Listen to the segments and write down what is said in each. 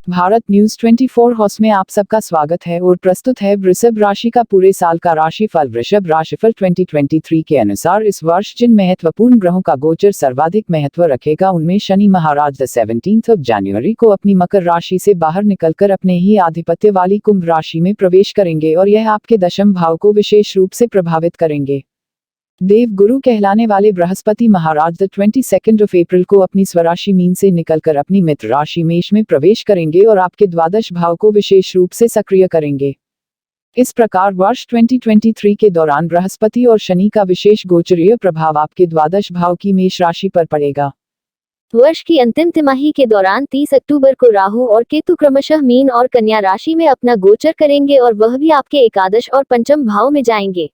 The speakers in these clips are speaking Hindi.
भारत न्यूज 24 हाउस में आप सबका स्वागत है और प्रस्तुत है वृषभ राशि का पूरे साल का राशिफल। वृषभ राशिफल 2023 के अनुसार इस वर्ष जिन महत्वपूर्ण ग्रहों का गोचर सर्वाधिक महत्व रखेगा उनमें शनि महाराज 17 जनवरी को अपनी मकर राशि से बाहर निकलकर अपने ही आधिपत्य वाली कुंभ राशि में प्रवेश करेंगे और यह आपके दशम भाव को विशेष रूप से प्रभावित करेंगे। देव गुरु कहलाने वाले बृहस्पति महाराज 22 अप्रैल को अपनी स्वराशि मीन से निकलकर अपनी मित्र राशि मेष में प्रवेश करेंगे और आपके द्वादश भाव को विशेष रूप से सक्रिय करेंगे। इस प्रकार वर्ष 2023 के दौरान बृहस्पति और शनि का विशेष गोचरीय प्रभाव आपके द्वादश भाव की मेष राशि पर पड़ेगा। वर्ष की अंतिम तिमाही के दौरान 30 अक्टूबर को राहु और केतु क्रमशः मीन और कन्या राशि में अपना गोचर करेंगे और वह भी आपके एकादश और पंचम भाव में जाएंगे।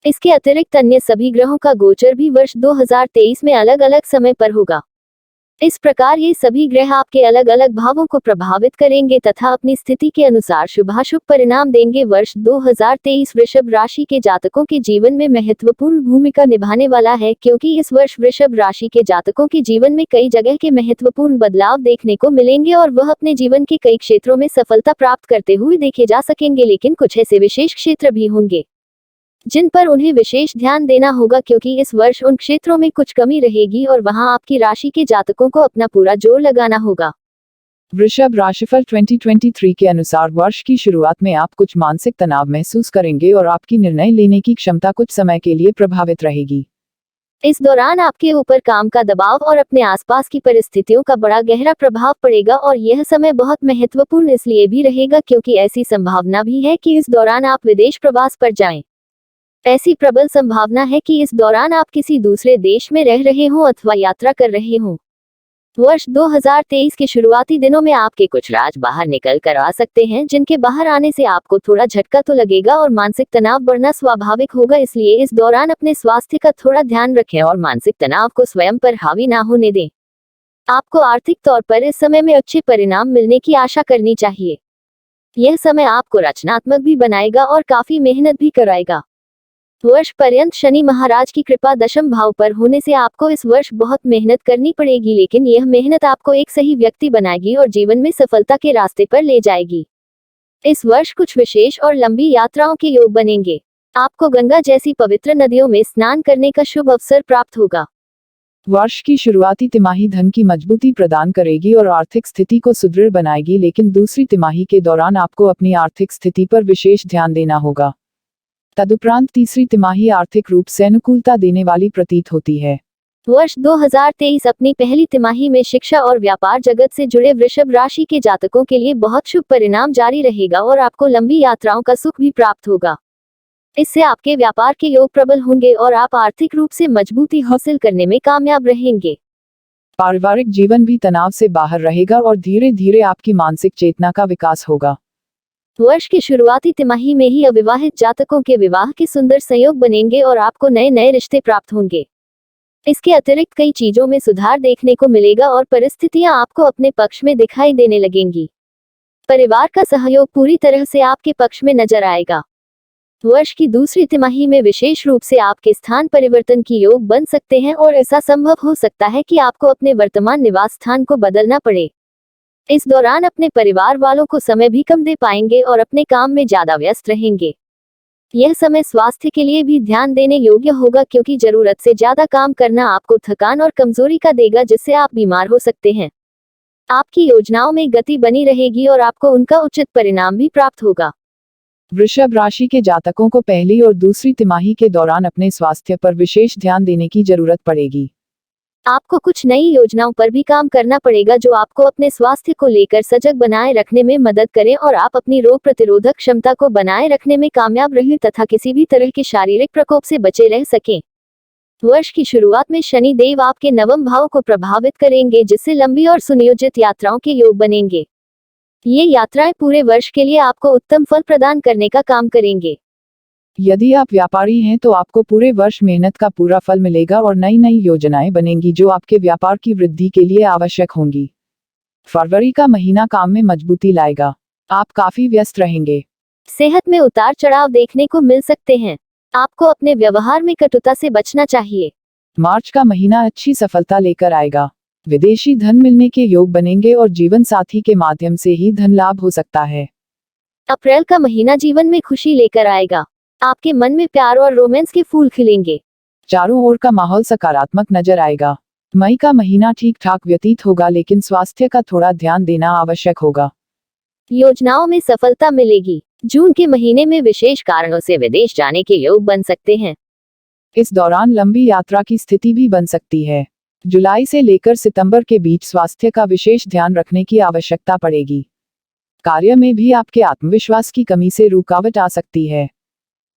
इसके अतिरिक्त अन्य सभी ग्रहों का गोचर भी वर्ष 2023 में अलग अलग समय पर होगा। इस प्रकार ये सभी ग्रह आपके अलग अलग भावों को प्रभावित करेंगे तथा अपनी स्थिति के अनुसार शुभाशुभ परिणाम देंगे। वर्ष 2023 वृषभ राशि के जातकों के जीवन में महत्वपूर्ण भूमिका निभाने वाला है, क्योंकि इस वर्ष वृषभ राशि के जातकों के जीवन में कई जगह के महत्वपूर्ण बदलाव देखने को मिलेंगे और वह अपने जीवन के कई क्षेत्रों में सफलता प्राप्त करते हुए देखे जा सकेंगे। लेकिन कुछ ऐसे विशेष क्षेत्र भी होंगे जिन पर उन्हें विशेष ध्यान देना होगा, क्योंकि इस वर्ष उन क्षेत्रों में कुछ कमी रहेगी और वहां आपकी राशि के जातकों को अपना पूरा जोर लगाना होगा। वृषभ राशिफल 2023 के अनुसार वर्ष की शुरुआत में आप कुछ मानसिक तनाव महसूस करेंगे और आपकी निर्णय लेने की क्षमता कुछ समय के लिए प्रभावित रहेगी। इस दौरान आपके ऊपर काम का दबाव और अपने आसपास की परिस्थितियों का बड़ा गहरा प्रभाव पड़ेगा और यह समय बहुत महत्वपूर्ण इसलिए भी रहेगा क्योंकि ऐसी संभावना भी है कि इस दौरान आप विदेश प्रवास पर जाएं। ऐसी प्रबल संभावना है कि इस दौरान आप किसी दूसरे देश में रह रहे हों अथवा यात्रा कर रहे हों। वर्ष 2023 के शुरुआती दिनों में आपके कुछ राज बाहर निकल कर आ सकते हैं, जिनके बाहर आने से आपको थोड़ा झटका तो लगेगा और मानसिक तनाव बढ़ना स्वाभाविक होगा। इसलिए इस दौरान अपने स्वास्थ्य का थोड़ा ध्यान रखें और मानसिक तनाव को स्वयं पर हावी ना होने दें। आपको आर्थिक तौर पर इस समय में अच्छे परिणाम मिलने की आशा करनी चाहिए। यह समय आपको रचनात्मक भी बनाएगा और काफी मेहनत भी कराएगा। वर्ष पर्यंत शनि महाराज की कृपा दशम भाव पर होने से आपको इस वर्ष बहुत मेहनत करनी पड़ेगी, लेकिन यह मेहनत आपको एक सही व्यक्ति बनाएगी और जीवन में सफलता के रास्ते पर ले जाएगी। इस वर्ष कुछ विशेष और लंबी यात्राओं के योग बनेंगे। आपको गंगा जैसी पवित्र नदियों में स्नान करने का शुभ अवसर प्राप्त होगा। वर्ष की शुरुआती तिमाही धन की मजबूती प्रदान करेगी और आर्थिक स्थिति को सुदृढ़ बनाएगी, लेकिन दूसरी तिमाही के दौरान आपको अपनी आर्थिक स्थिति पर विशेष ध्यान देना होगा। तदुपरांत तीसरी तिमाही आर्थिक रूप से अनुकूलता देने वाली प्रतीत होती है। वर्ष 2023 अपनी पहली तिमाही में शिक्षा और व्यापार जगत से जुड़े वृषभ राशि के जातकों के लिए बहुत शुभ परिणाम जारी रहेगा और आपको लंबी यात्राओं का सुख भी प्राप्त होगा। इससे आपके व्यापार के योग प्रबल होंगे और आप आर्थिक रूप से मजबूती हासिल करने में कामयाब रहेंगे। पारिवारिक जीवन भी तनाव से बाहर रहेगा और धीरे धीरे आपकी मानसिक चेतना का विकास होगा। वर्ष की शुरुआती तिमाही में ही अविवाहित जातकों के विवाह के सुंदर संयोग बनेंगे और आपको नए नए रिश्ते प्राप्त होंगे। इसके अतिरिक्त कई चीजों में सुधार देखने को मिलेगा और परिस्थितियां आपको अपने पक्ष में दिखाई देने लगेंगी। परिवार का सहयोग पूरी तरह से आपके पक्ष में नजर आएगा। वर्ष की दूसरी तिमाही में विशेष रूप से आपके स्थान परिवर्तन की योग बन सकते हैं और ऐसा संभव हो सकता है कि आपको अपने वर्तमान निवास स्थान को बदलना पड़े। इस दौरान अपने परिवार वालों को समय भी कम दे पाएंगे और अपने काम में ज्यादा व्यस्त रहेंगे। यह समय स्वास्थ्य के लिए भी ध्यान देने योग्य होगा, क्योंकि जरूरत से ज्यादा काम करना आपको थकान और कमजोरी का देगा, जिससे आप बीमार हो सकते हैं। आपकी योजनाओं में गति बनी रहेगी और आपको उनका उचित परिणाम भी प्राप्त होगा। वृषभ राशि के जातकों को पहली और दूसरी तिमाही के दौरान अपने स्वास्थ्य पर विशेष ध्यान देने की जरूरत पड़ेगी। आपको कुछ नई योजनाओं पर भी काम करना पड़ेगा जो आपको अपने स्वास्थ्य को लेकर सजग बनाए रखने में मदद करें और आप अपनी रोग प्रतिरोधक क्षमता को बनाए रखने में कामयाब रहें तथा किसी भी तरह के शारीरिक प्रकोप से बचे रह सकें। वर्ष की शुरुआत में शनि देव आपके नवम भाव को प्रभावित करेंगे, जिससे लंबी और सुनियोजित यात्राओं के योग बनेंगे। ये यात्राएं पूरे वर्ष के लिए आपको उत्तम फल प्रदान करने का काम करेंगे। यदि आप व्यापारी हैं तो आपको पूरे वर्ष मेहनत का पूरा फल मिलेगा और नई नई योजनाएं बनेंगी जो आपके व्यापार की वृद्धि के लिए आवश्यक होंगी। फरवरी का महीना काम में मजबूती लाएगा। आप काफी व्यस्त रहेंगे। सेहत में उतार चढ़ाव देखने को मिल सकते हैं। आपको अपने व्यवहार में कटुता से बचना चाहिए। मार्च का महीना अच्छी सफलता लेकर आएगा। विदेशी धन मिलने के योग बनेंगे और जीवन साथी के माध्यम से ही धन लाभ हो सकता है। अप्रैल का महीना जीवन में खुशी लेकर आएगा। आपके मन में प्यार और रोमांस के फूल खिलेंगे। चारों ओर का माहौल सकारात्मक नजर आएगा। मई का महीना ठीक ठाक व्यतीत होगा, लेकिन स्वास्थ्य का थोड़ा ध्यान देना आवश्यक होगा। योजनाओं में सफलता मिलेगी। जून के महीने में विशेष कारणों से विदेश जाने के योग बन सकते हैं। इस दौरान लंबी यात्रा की स्थिति भी बन सकती है। जुलाई से लेकर सितंबर के बीच स्वास्थ्य का विशेष ध्यान रखने की आवश्यकता पड़ेगी। कार्य में भी आपके आत्मविश्वास की कमी से रुकावट आ सकती है।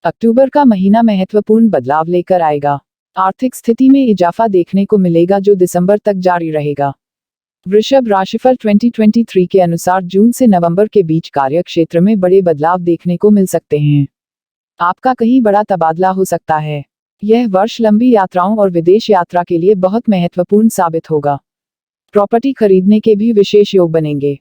अक्टूबर का महीना महत्वपूर्ण बदलाव लेकर आएगा। आर्थिक स्थिति में इजाफा देखने को मिलेगा, जो दिसंबर तक जारी रहेगा। वृषभ राशिफल 2023 के अनुसार जून से नवंबर के बीच कार्य क्षेत्र में बड़े बदलाव देखने को मिल सकते हैं। आपका कहीं बड़ा तबादला हो सकता है। यह वर्ष लंबी यात्राओं और विदेश यात्रा के लिए बहुत महत्वपूर्ण साबित होगा। प्रॉपर्टी खरीदने के भी विशेष योग बनेंगे।